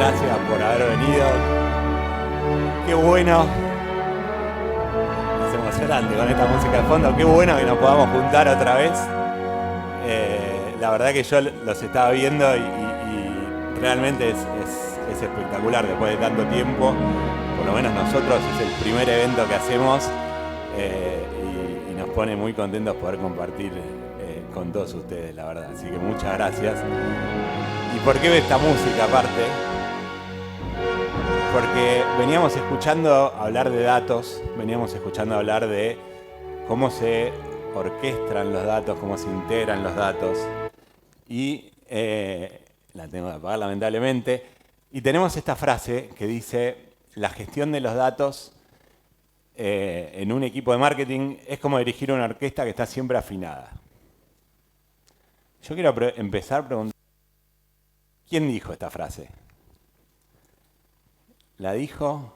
gracias por haber venido. Qué bueno. Es emocionante con esta música de fondo. Qué bueno que nos podamos juntar otra vez. La verdad que yo los estaba viendo y realmente es espectacular después de tanto tiempo. Por lo menos nosotros es el primer evento que hacemos y nos pone muy contentos poder compartir con todos ustedes, la verdad. Así que muchas gracias. ¿Y por qué esta música aparte? Porque veníamos escuchando hablar de datos, veníamos escuchando hablar de cómo se orquestan los datos, cómo se integran los datos. Y la tengo que apagar lamentablemente. Y tenemos esta frase que dice, la gestión de los datos en un equipo de marketing es como dirigir una orquesta que está siempre afinada. Yo quiero empezar preguntando, ¿quién dijo esta frase? La dijo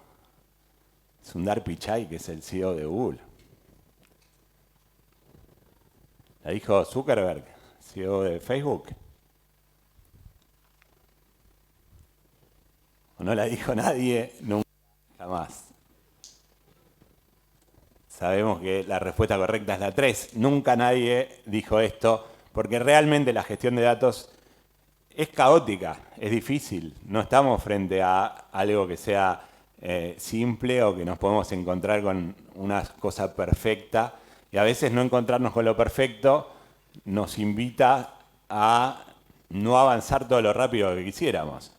Sundar Pichai, que es el CEO de Google. La dijo Zuckerberg, CEO de Facebook. ¿O no la dijo nadie nunca, jamás? Sabemos que la respuesta correcta es la 3. Nunca nadie dijo esto, porque realmente la gestión de datos es caótica, es difícil. No estamos frente a algo que sea simple o que nos podemos encontrar con una cosa perfecta. Y a veces no encontrarnos con lo perfecto nos invita a no avanzar todo lo rápido que quisiéramos.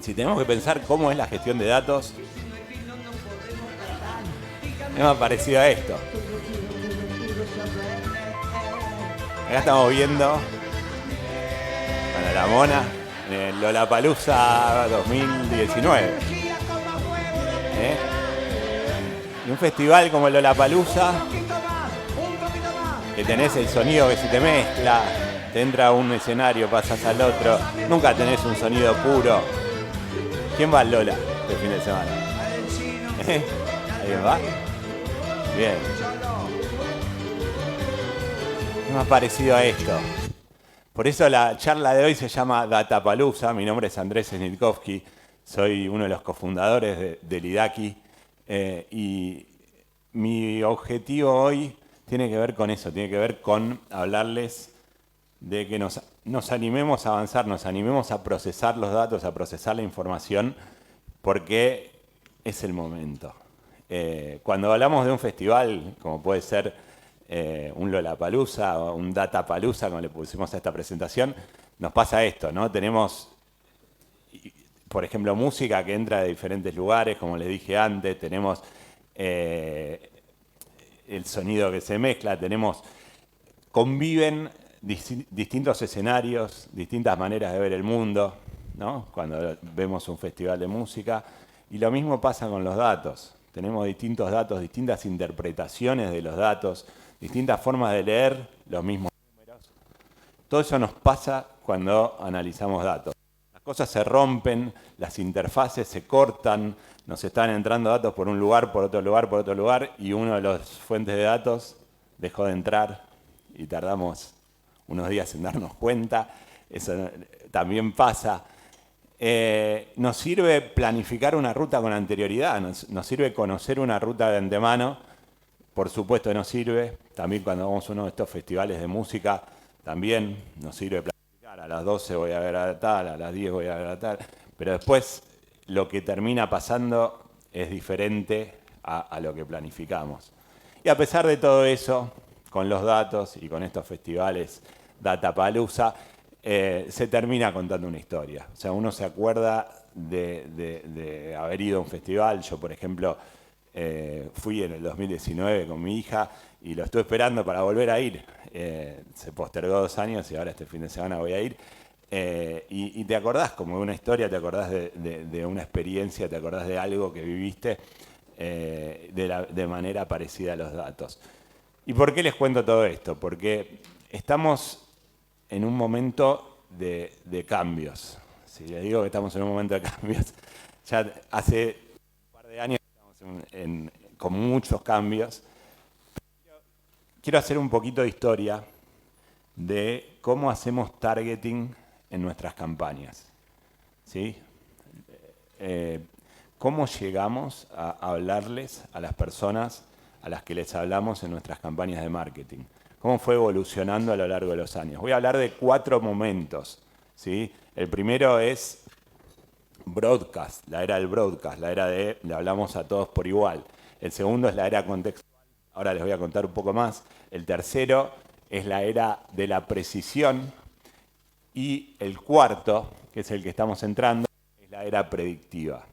Si tenemos que pensar cómo es la gestión de datos, es más parecido a esto. Acá estamos viendo la Mona en el Lollapalooza 2019. Y un festival como el Lollapalooza, que tenés el sonido que se te mezcla, te entra a un escenario, pasas al otro, nunca tenés un sonido puro. ¿Quién va al Lola este fin de semana? ¿Alguien va? Bien. Es más parecido a esto. Por eso la charla de hoy se llama Datapalooza. Mi nombre es Andrés Snitkovsky, soy uno de los cofundadores del IDAKI y mi objetivo hoy tiene que ver con eso, tiene que ver con hablarles de que nos animemos a avanzar, nos animemos a procesar los datos, a procesar la información, porque es el momento. Cuando hablamos de un festival, como puede ser un Lollapalooza o un Datapalooza, como le pusimos a esta presentación, nos pasa esto, ¿no? Tenemos, por ejemplo, música que entra de diferentes lugares, como les dije antes, tenemos el sonido que se mezcla, conviven distintos escenarios, distintas maneras de ver el mundo, ¿no? Cuando vemos un festival de música, y lo mismo pasa con los datos. Tenemos distintos datos, distintas interpretaciones de los datos, distintas formas de leer los mismos números. Todo eso nos pasa cuando analizamos datos. Las cosas se rompen, las interfaces se cortan, nos están entrando datos por un lugar, por otro lugar, por otro lugar, y uno de las fuentes de datos dejó de entrar y tardamos unos días en darnos cuenta. Eso también pasa. Nos sirve planificar una ruta con anterioridad, nos sirve conocer una ruta de antemano, por supuesto nos sirve, también cuando vamos a uno de estos festivales de música, también nos sirve planificar, a las 12 voy a ver a tal, a las 10 voy a ver a tal, pero después lo que termina pasando es diferente a lo que planificamos. Y a pesar de todo eso, con los datos y con estos festivales Datapalooza, se termina contando una historia. O sea, uno se acuerda de haber ido a un festival. Yo, por ejemplo, fui en el 2019 con mi hija y lo estuve esperando para volver a ir. Se postergó 2 años y ahora este fin de semana voy a ir. Y te acordás como de una historia, te acordás de una experiencia, te acordás de algo que viviste de manera parecida a los datos. ¿Y por qué les cuento todo esto? Porque estamos en un momento de cambios. Si les digo que estamos en un momento de cambios, ya hace un par de años estamos con muchos cambios. Quiero hacer un poquito de historia de cómo hacemos targeting en nuestras campañas. ¿sí? ¿Cómo llegamos a hablarles a las personas a las que les hablamos en nuestras campañas de marketing? ¿Cómo fue evolucionando a lo largo de los años? Voy a hablar de 4 momentos, ¿sí? El primero es broadcast, la era del broadcast, la era de le hablamos a todos por igual. El segundo es la era contextual, ahora les voy a contar un poco más. El tercero es la era de la precisión. Y el cuarto, que es el que estamos entrando, es la era predictiva.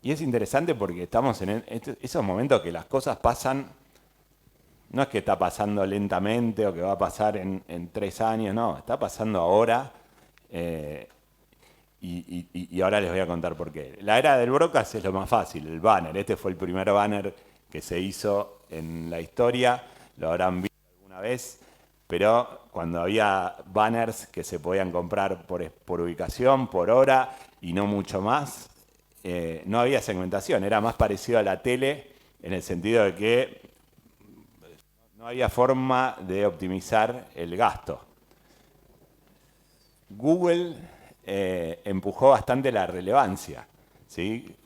Y es interesante porque estamos en esos momentos que las cosas pasan, no es que está pasando lentamente o que va a pasar en 3 años, no, está pasando ahora. eh, y ahora les voy a contar por qué. La era del broadcast es lo más fácil, el banner. Este fue el primer banner que se hizo en la historia, lo habrán visto alguna vez, pero cuando había banners que se podían comprar por ubicación, por hora y no mucho más, no había segmentación, era más parecido a la tele en el sentido de que no había forma de optimizar el gasto. Google empujó bastante la relevancia, ¿sí?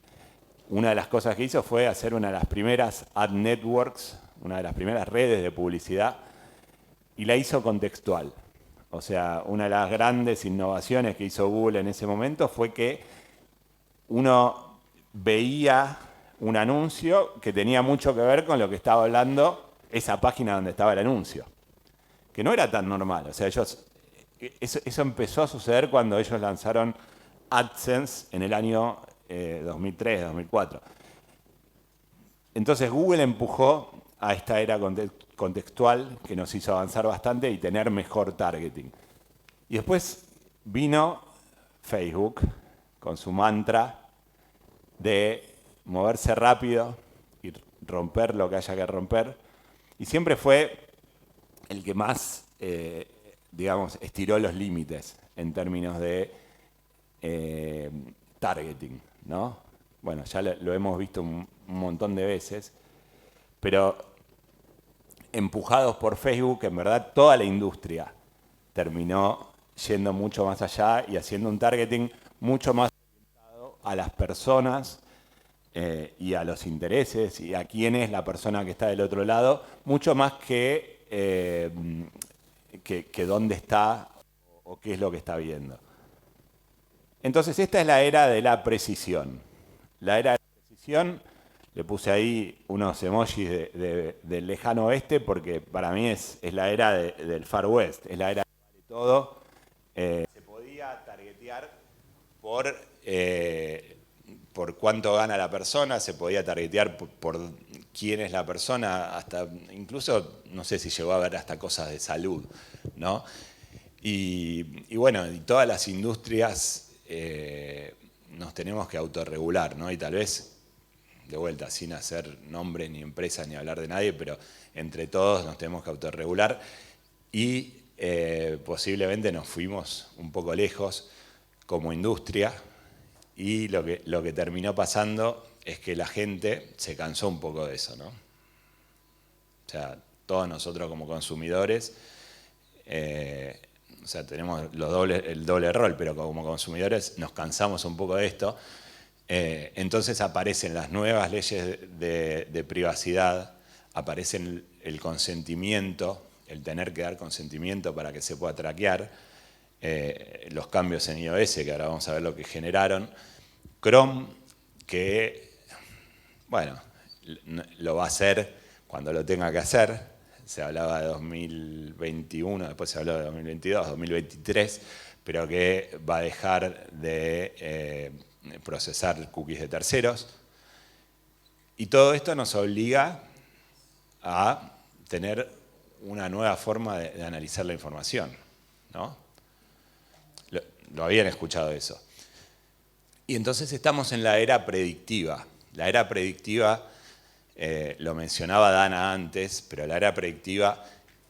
Una de las cosas que hizo fue hacer una de las primeras ad networks, una de las primeras redes de publicidad, y la hizo contextual. O sea, una de las grandes innovaciones que hizo Google en ese momento fue que uno veía un anuncio que tenía mucho que ver con lo que estaba hablando esa página donde estaba el anuncio, que no era tan normal. O sea, eso empezó a suceder cuando ellos lanzaron AdSense en el año 2003, 2004. Entonces Google empujó a esta era contextual que nos hizo avanzar bastante y tener mejor targeting. Y después vino Facebook con su mantra de moverse rápido y romper lo que haya que romper. Y siempre fue el que más, digamos, estiró los límites en términos de targeting, ¿no? Bueno, ya lo hemos visto un montón de veces, pero empujados por Facebook, en verdad toda la industria terminó yendo mucho más allá y haciendo un targeting mucho más orientado a las personas y a los intereses y a quién es la persona que está del otro lado, mucho más que dónde está o qué es lo que está viendo. Entonces esta es la era de la precisión. La era de la precisión, le puse ahí unos emojis del lejano oeste porque para mí es la era del Far West, es la era que vale todo. Se podía targetear por cuánto gana la persona, se podía targetear por quién es la persona, hasta incluso, no sé si llegó a ver hasta cosas de salud, ¿no? Y bueno, y todas las industrias nos tenemos que autorregular, ¿no? Y tal vez, de vuelta, sin hacer nombres ni empresas ni hablar de nadie, pero entre todos nos tenemos que autorregular y posiblemente nos fuimos un poco lejos como industria y lo que terminó pasando es que la gente se cansó un poco de eso, ¿no? O sea, todos nosotros como consumidores, o sea, tenemos el doble rol, pero como consumidores nos cansamos un poco de esto. Entonces aparecen las nuevas leyes de privacidad, aparecen el consentimiento, el tener que dar consentimiento para que se pueda traquear, los cambios en iOS, que ahora vamos a ver lo que generaron, Chrome, que, bueno, lo va a hacer cuando lo tenga que hacer. Se hablaba de 2021, después se habló de 2022, 2023, pero que va a dejar de procesar cookies de terceros. Y todo esto nos obliga a tener una nueva forma de analizar la información, ¿no? Lo habían escuchado eso. Y entonces estamos en la era predictiva. La era predictiva, lo mencionaba Dana antes, pero la era predictiva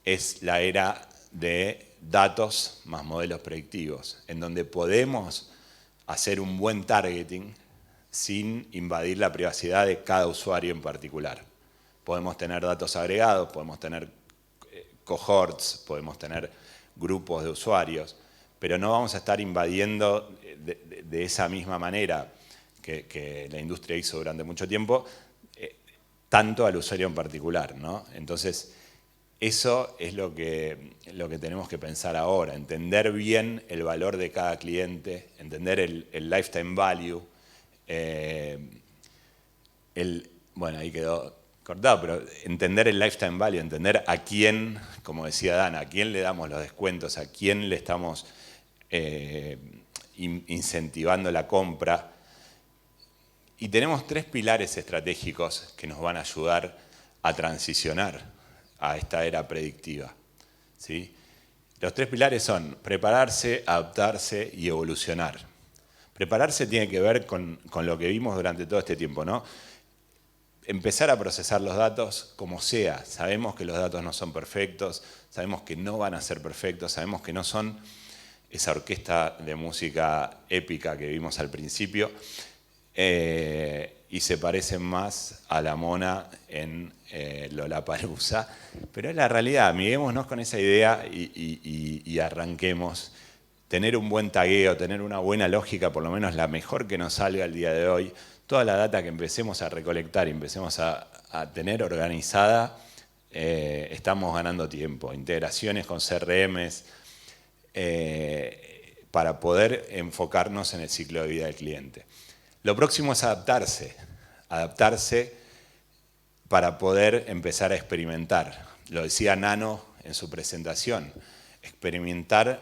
es la era de datos más modelos predictivos, en donde podemos hacer un buen targeting sin invadir la privacidad de cada usuario en particular. Podemos tener datos agregados, podemos tener cohorts, podemos tener grupos de usuarios, pero no vamos a estar invadiendo de esa misma manera que la industria hizo durante mucho tiempo, tanto al usuario en particular, ¿no? Entonces, eso es lo que tenemos que pensar ahora, entender bien el valor de cada cliente, entender el lifetime value. Bueno, ahí quedó cortado, pero entender el lifetime value, entender a quién, como decía Dan, a quién le damos los descuentos, a quién le estamos incentivando la compra. Y tenemos 3 pilares estratégicos que nos van a ayudar a transicionar a esta era predictiva, ¿sí? Los 3 pilares son prepararse, adaptarse y evolucionar. Prepararse tiene que ver con lo que vimos durante todo este tiempo, ¿no? Empezar a procesar los datos como sea. Sabemos que los datos no son perfectos, sabemos que no van a ser perfectos, sabemos que no son esa orquesta de música épica que vimos al principio, y se parecen más a la mona en Lollapalooza, pero es la realidad. Amiguémonos con esa idea y arranquemos. Tener un buen tagueo, tener una buena lógica, por lo menos la mejor que nos salga el día de hoy, toda la data que empecemos a recolectar y empecemos a tener organizada, estamos ganando tiempo. Integraciones con CRMs, para poder enfocarnos en el ciclo de vida del cliente. Lo próximo es adaptarse para poder empezar a experimentar. Lo decía Nano en su presentación, experimentar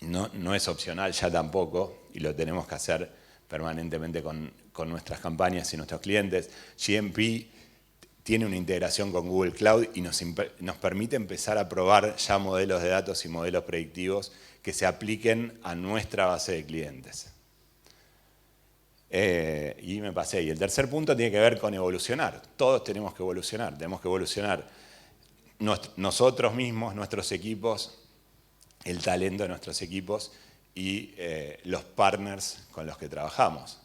no es opcional ya tampoco, y lo tenemos que hacer permanentemente con nuestras campañas y nuestros clientes. GMP tiene una integración con Google Cloud y nos permite empezar a probar ya modelos de datos y modelos predictivos que se apliquen a nuestra base de clientes. Y me pasé. Y el tercer punto tiene que ver con evolucionar. Todos tenemos que evolucionar. Tenemos que evolucionar nosotros mismos, nuestros equipos, el talento de nuestros equipos y los partners con los que trabajamos.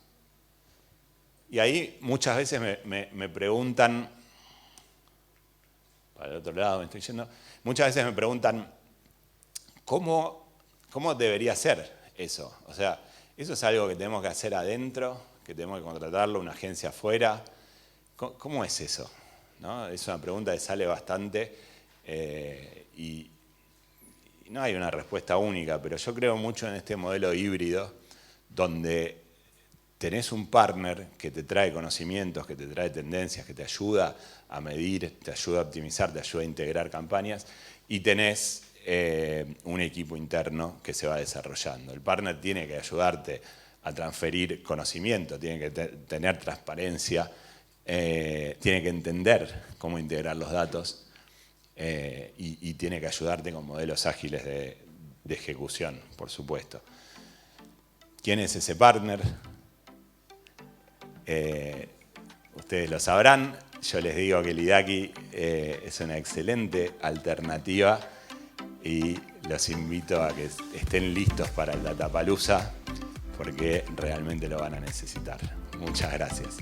Y ahí muchas veces me preguntan, para el otro lado me estoy yendo, muchas veces me preguntan, ¿cómo debería ser eso? O sea, ¿eso es algo que tenemos que hacer adentro, que tenemos que contratarlo, una agencia afuera? ¿Cómo es eso? ¿No? Es una pregunta que sale bastante y no hay una respuesta única, pero yo creo mucho en este modelo híbrido donde tenés un partner que te trae conocimientos, que te trae tendencias, que te ayuda a medir, te ayuda a optimizar, te ayuda a integrar campañas, y tenés un equipo interno que se va desarrollando. El partner tiene que ayudarte a transferir conocimiento, tiene que tener transparencia, tiene que entender cómo integrar los datos y tiene que ayudarte con modelos ágiles de ejecución, por supuesto. ¿Quién es ese partner? Ustedes lo sabrán. Yo les digo que Lidaki es una excelente alternativa y los invito a que estén listos para el Lollapalooza porque realmente lo van a necesitar. Muchas gracias.